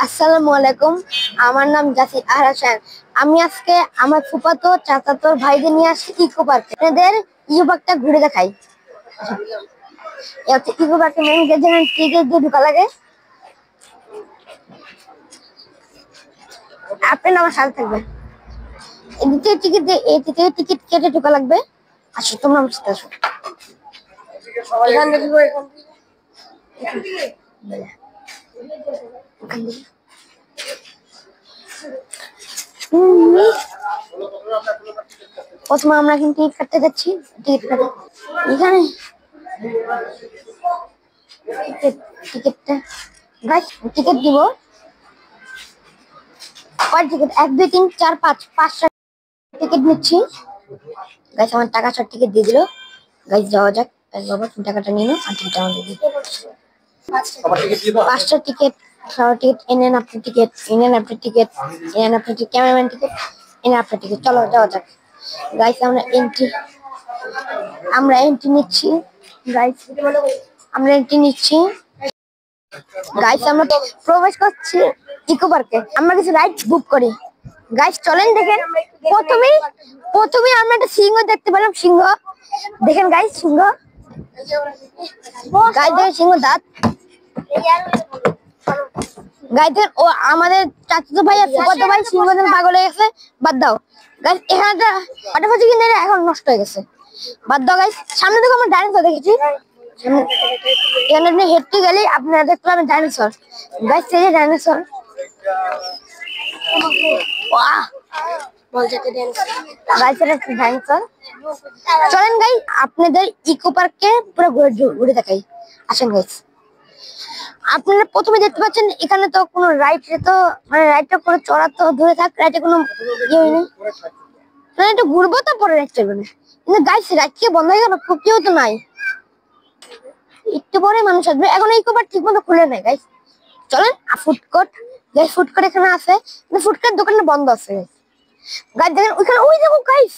আসসালামু আলাইকুম। আমার নাম জাসির আহসান। আমি আজকে আমার ফুফাতো চাচাতো ভাইদের নিয়ে আসছি ইকো পার্কে। আপনাদের ইকো পার্কটা ঘুরে দেখাই। ইকো পার্কের মেন গেট, যেখানে টিকিট দিয়ে ঢোকা লাগে। আপনার আমার সাথে থাকবেন। এদিকে টিকিট দিয়ে এদিকে টিকিট কেটে ঢোকা লাগবে। আসো, তোমরা আমার সাথে আসো। এখান থেকে প্রথমে আমরা কিন্তু টিকিট কাটতে যাচ্ছি। টিকিট কাটে এখানে টিকিটটা টিকিট দিব। কয় টিকিট? 1 2 3 4 5 5টা টিকিট নিচ্ছি। গাইস আমার টাকা সব টিকিট দিয়ে দিল। গাইস যাওয়া যাক। বাবা তুমি টাকাটা নিয়ে নাও আর টিকিট আমাকে দিয়ে দাও। 5টা টিকিট, 6টা টিকিট এনেন আপনার টিকিট, এনেন আপনার টিকিট, এনেন আপনার টিকিট, ক্যামেরাম্যান টিকিট, এনেন আপনার টিকিট। চলো যাওয়া যাক। গাইস আমরা এন্ট্রি নিচ্ছি। গাইস আমরা এন্ট্রি নিচ্ছি। গাইস আমরা প্রবেশ করছি ইকো পার্কে। আমরা কিছু রাইড বুক করি। গাইস চলেন দেখেন। প্রথমে আমরা একটা সিংহ দেখতে পেলাম। সিংহ দেখেন গাইস, সিংহ। গাইস দেখেন সিংহ দাঁত। গাইস দেখেন ও আমাদের চাচাতো ভাই আর ফুফাতো ভাই সিংহ দেখে পাগল হয়ে গেছে। বাদ দাও গাইস, এখানে পাটাপাচি কিন্তু এখন নষ্ট হয়ে গেছে। বাদ দাও গাইস। সামনে থেকে আমরা ডাইনোসর দেখেছি। এখানে আপনি হেঁটে গেলে আপনারা দেখতে পাবেন ডাইনোসর। গাইস এই যে ডাইনোসর। বাহ, চলেন গাইস আপনাদের ইকো পার্কে পুরো ঘুরে দেখাই। আসেন গাইস। আপনারা প্রথমে দেখতে পাচ্ছেন এখানে তো কোনো রাইডটা করে চড়া তো দূরে থাক, রাইডে কোনো ইয়ে হয়নি। মানে একটু ঘুরবো তো পরে রাইড চলবে না। কিন্তু গাইস রাইড কি বন্ধ হয়ে গেল? কেউ তো নাই। একটু পরে মানুষ আসবে। এখন ইকো পার্ক ঠিক মতো খুলে নাই গাইস। চলেন ফুডকোর্ট। গাইস ফুডকোর্ট এখানে আছে, কিন্তু ফুডকোর্ট দোকানটা বন্ধ আছে। গাইস দেখেন ওইখানে, ওই দেখো গাইস।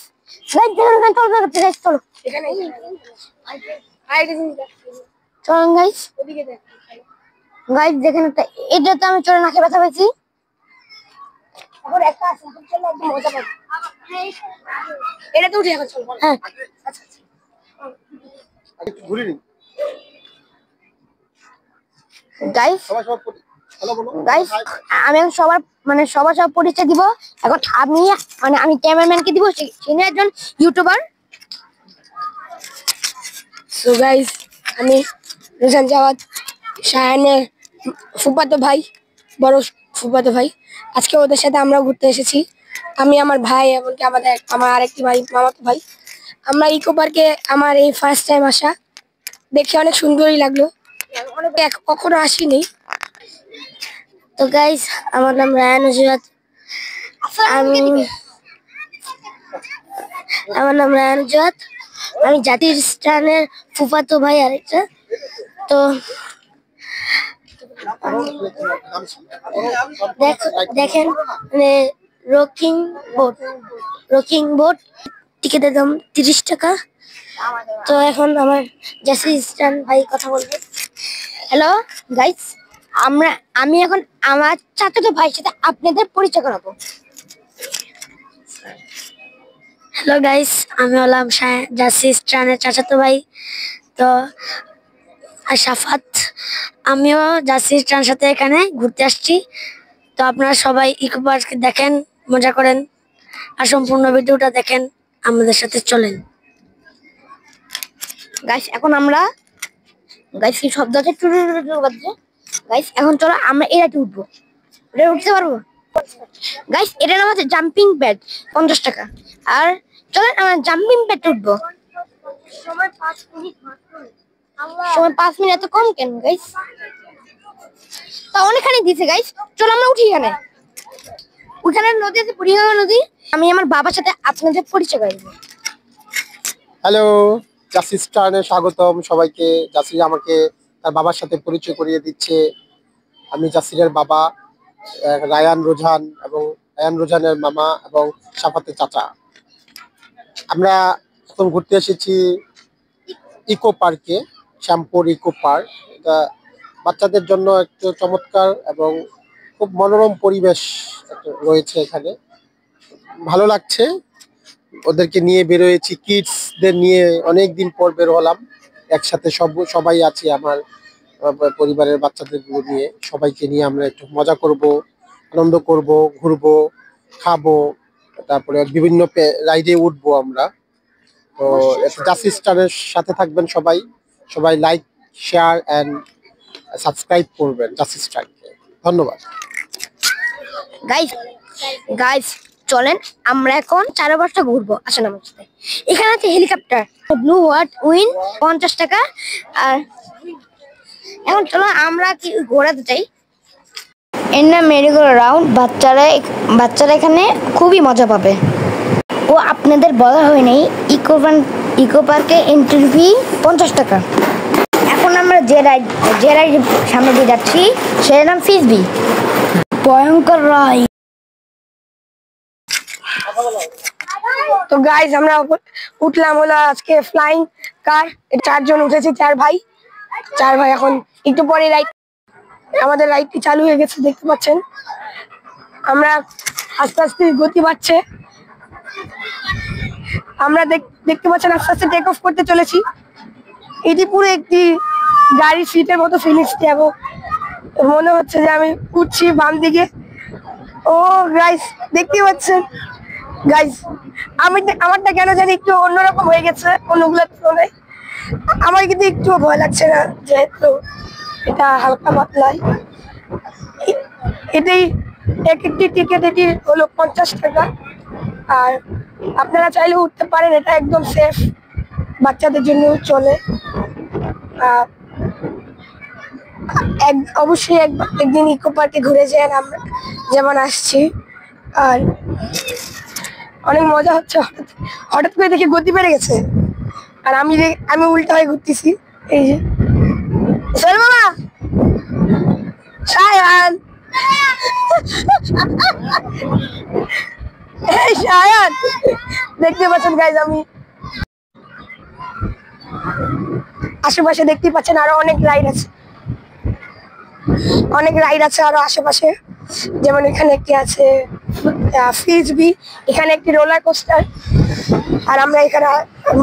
গাইস দেখেন ওখানে চলো গাইস, চলো এখানে চলেন গাইস। গাইস দেখেন এটা তো আমি চলে নাকে ব্যথা পেয়েছি। এখন একটা আছে, এখন চলো একদম মজা পাবো। এটা তো উঠে এখন চলো। হ্যাঁ আচ্ছা ঘুরে নি গাইস। গাইস আমি সবার সবার পরিচয় দিব। এখন আমি ক্যামেরাম্যানকে দিব, তিনি একজন ইউটিউবার। সো গাইস আমি রোশান জাওয়াত, শায়ানের ফুফাতো ভাই, বড় ফুফাতো ভাই। আজকে ওদের সাথে আমরা ঘুরতে এসেছি। আমি, আমার ভাই, এমনকি আমার আরেকটি ভাই, মামাতো ভাই। আমরা ইকো পার্কে আমার এই ফার্স্ট টাইম আসা। দেখে অনেক সুন্দরই লাগলো, কখনো আসিনি। তো গাইস আমার নাম রায়ান নুজরাত। আমি জাতির স্থানের ফুফাতো ভাই আরেকটা। তো দেখেন মানে রকিং বোট টিকিটের দাম 30 টাকা। তো এখন আমার জাসির স্টান ভাই কথা বলবে। হ্যালো গাইস, আমি এখন আমার চাচাতো ভাইয়ের সাথে আপনাদের পরিচয় করাবো। হ্যালো গাইস, আমি হলাম জাসির স্টানের চাচাতো ভাই। তো আর সাফাত, আমিও জাসির স্টানের সাথে এখানে ঘুরতে আসছি। তো আপনারা সবাই ইকো পার্ক দেখেন, মজা করেন, আর সম্পূর্ণ ভিডিওটা দেখেন, আমাদের সাথে চলেন গাইস। এখন আমরা গাইস কি শব্দ আছে? বাজছে। গাইস এখন চলো আমরা এটাতে উঠবো। এটা উঠতে পারবো গাইস? এটার নাম আছে জাম্পিং প্যাড, 50 টাকা। আর চলেন আমরা জাম্পিং প্যাডে উঠবো। সময় 5 মিনিট মাত্র। সময় 5 মিনিট এত কম কেন গাইস? তা অনেকখানি দিছে গাইস। চলো আমরা উঠি। ওখানে নদী আছে, বুড়িগঙ্গা নদী। আমি আমার বাবার সাথে আপনাদের পরিচয় করে দেবো। হ্যালো, জাসির স্টানে স্বাগতম সবাইকে। জাসির আমাকে তার বাবার সাথে পরিচয় করিয়ে দিচ্ছে। আমি জাসিরের বাবা, রায়ান রোজান, এবং রায়ান রোজানের মামা এবং সাফাতের চাচা। আমরা এখন ঘুরতে এসেছি ইকো পার্কে, শ্যামপুর ইকো পার্ক। এটা বাচ্চাদের জন্য একটু চমৎকার এবং খুব মনোরম পরিবেশ রয়েছে এখানে, ভালো লাগছে। ওদেরকে নিয়ে বেরোয়েছি, কিডসদের নিয়ে অনেক দিন পর বের হলাম। একসাথে সবাই আছি আমার পরিবারের বাচ্চাদের নিয়ে, সবাইকে নিয়ে আমরা একটু মজা করব, আনন্দ করব, ঘুরবো, খাবো, তারপরে বিভিন্ন রাইডে উঠবো আমরা। তো জাসি স্টারের সাথে থাকবেন সবাই, সবাই লাইক, শেয়ার এন্ড সাবস্ক্রাইব করবেন জাসি স্টারকে। ধন্যবাদ। গাইস গাইস চলেন আমরা এখন 4 বছর ঘুরবো, আসেন আমার সাথে। এখানে আছে হেলিকপ্টার, ব্লু ওয়াট উইন 50 টাকা। আর এখন চলো আমরা কি ঘোরাতে চাই। এর নাম মেরিগো রাউন্ড। বাচ্চারা এখানে খুবই মজা পাবে। ও আপনাদের বলা হয়নি, ইকো পার্কে এন্ট্রি ফি 50 টাকা। এখন আমরা যে রাইড সামনে দিয়ে যাচ্ছি সেটার নাম ফিসবি, ভয়ঙ্কর রাইড। তো গাইজ আমরা উঠলাম হলো আজকে ফ্লাইং কার। 4 জন উঠেছি, 4 ভাই। এখন একটু পরে আমাদের রাইডটি চালু হয়ে গেছে, দেখতে পাচ্ছেন। আমরা আস্তে আস্তে গতি বাড়ছে, আমরা দেখতে পাচ্ছেন আস্তে আস্তে টেক অফ করতে চলেছি। এটি পুরো একটি গাড়ির সিটের মতো ফিলিংস, এবং মনে হচ্ছে যে আমি উঠছি বাম দিকে। ও গাইস দেখতে পাচ্ছেন গাইস, আমারটা কেন জানি একটু অন্যরকম হয়ে গেছে অন্যগুলোর তুলনায়। আমার কিন্তু একটু ভয় লাগছে না, যেহেতু এটা হালকা পাতলাই। এটাই একটি টিকিট, এটি হলো 50 টাকা। আর আপনারা চাইলে উঠতে পারেন, এটা একদম সেফ, বাচ্চাদের জন্য চলে। অবশ্যই একদিন ইকো পার্কে ঘুরে যান, আমরা যেমন আসছি। আর অনেক মজা হচ্ছে, হঠাৎ করে দেখে গতি বেড়ে গেছে। আর আমি উল্টা হয়ে ঘুরতেছি। এই যে বাবা শায়ান, শায়ান দেখতে পাচ্ছেন গাইজ, আমি আশেপাশে দেখতে পাচ্ছেন আরো অনেক রাইড আছে আরো আশেপাশে। যেমন এখানে একটি আছে ফ্রিসবি, এখানে একটি রোলার কোস্টার। আর আমরা এখানে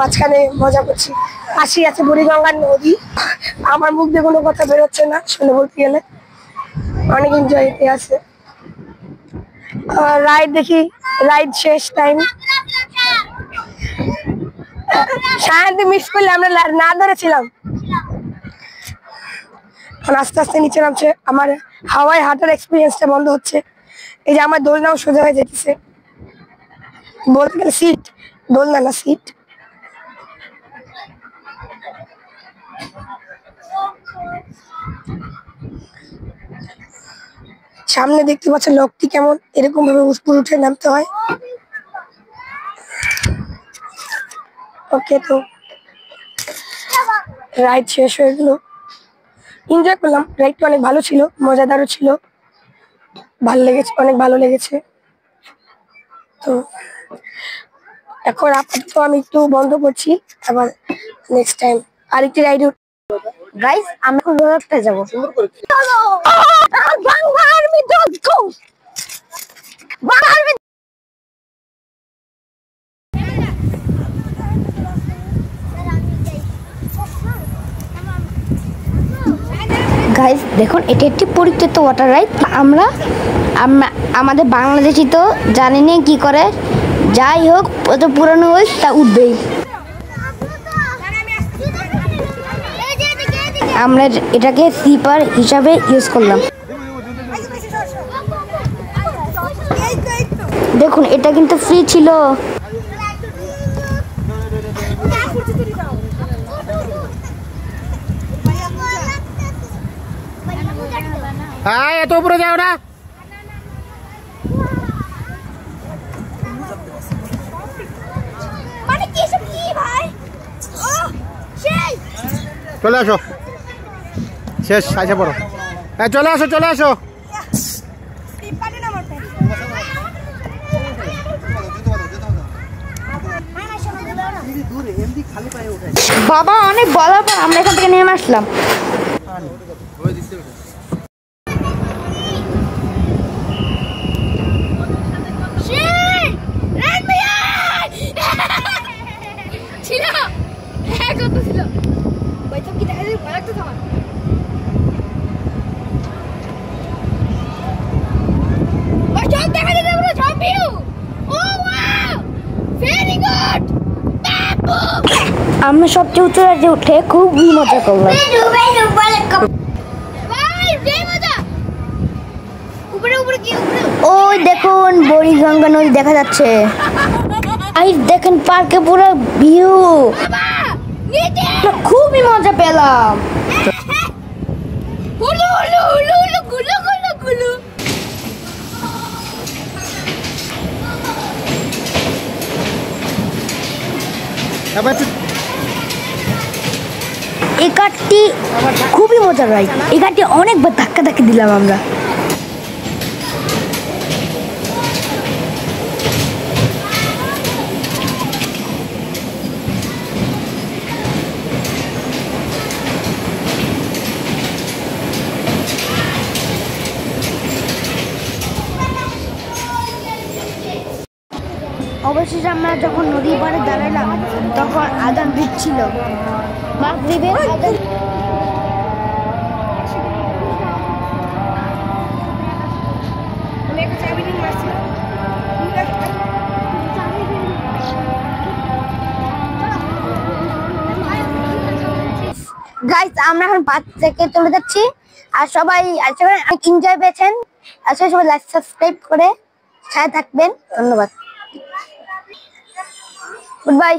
মাঝখানে মজা করছি। পাশেই আছে বুড়িগঙ্গার নদী। আমার মুখ দিয়ে কোনো কথা বেরোচ্ছে না শুনে বলতে গেলে, অনেক এনজয় হতে আছে। রাইড শেষ টাইম। সায়ন্তে মিস করলে আমরা না ধরেছিলাম। আস্তে আস্তে নিচে নামছে, আমার হাওয়ায় হাঁটার এক্সপিরিয়েন্সটা বন্ধ হচ্ছে। এই যে আমার দোলনাও সোজা হয়ে যেতেছে, বলতে গেলে সিট, দোলনা না সিট। সামনে দেখতে পাচ্ছেন লোকটি কেমন, এরকম ভাবে উপরে উঠে নামতে হয়। ওকে, তো রাইড শেষ হয়ে গেল, এনজয় করলাম। রাইডটা অনেক ভালো ছিল, মজাদারও ছিল, অনেক ভালো লেগেছে। তো এখন আপাতত আমি একটু বন্ধ করছি, আবার নেক্সট টাইম আরেকটি রাইড। গাইস আমরা এখন রোলারটা যাবো। গাইস দেখুন, এটি একটি পরিত্যক্ত ওয়াটার রাইড। আমাদের বাংলাদেশি তো জানি না কি করে, যাই হোক অত পুরানো হোক তা উঠবেই। আমরা এটাকে স্লিপার হিসাবে ইউজ করলাম। দেখুন এটা কিন্তু ফ্রি ছিল। হ্যাঁ, এত উপরে যাও না। চলে আসো, শেষ আইসা পড়ো। হ্যাঁ চলে আসো। বাবা অনেক বলার পর আমরা এখান থেকে নেমে আসলাম। আমরা সবচেয়ে উঁচু রাইডে উঠে খুবই মজা করলাম। ওই দেখুন বুড়িগঙ্গা নদী দেখা যাচ্ছে। আর দেখেন পার্কে পুরো ভিউ, খুবই মজা পেলাম। এই কাঠটি খুবই মজার রাইড। এই কাঠটি অনেকবার ধাক্কা ধাক্কা দিলাম আমরা। অবশেষে আমরা যখন নদীর পাড়ে দাঁড়ালাম তখন আজান দিচ্ছিল, মাগরিবের আজান। গাইস আমরা এখন পার্ক থেকে চলে যাচ্ছি। আর সবাই আশা করি অনেক এনজয় পেয়েছেন। আসলে সবাই লাইক সাবস্ক্রাইব করে সাথে থাকবেন। ধন্যবাদ, গুড বাই।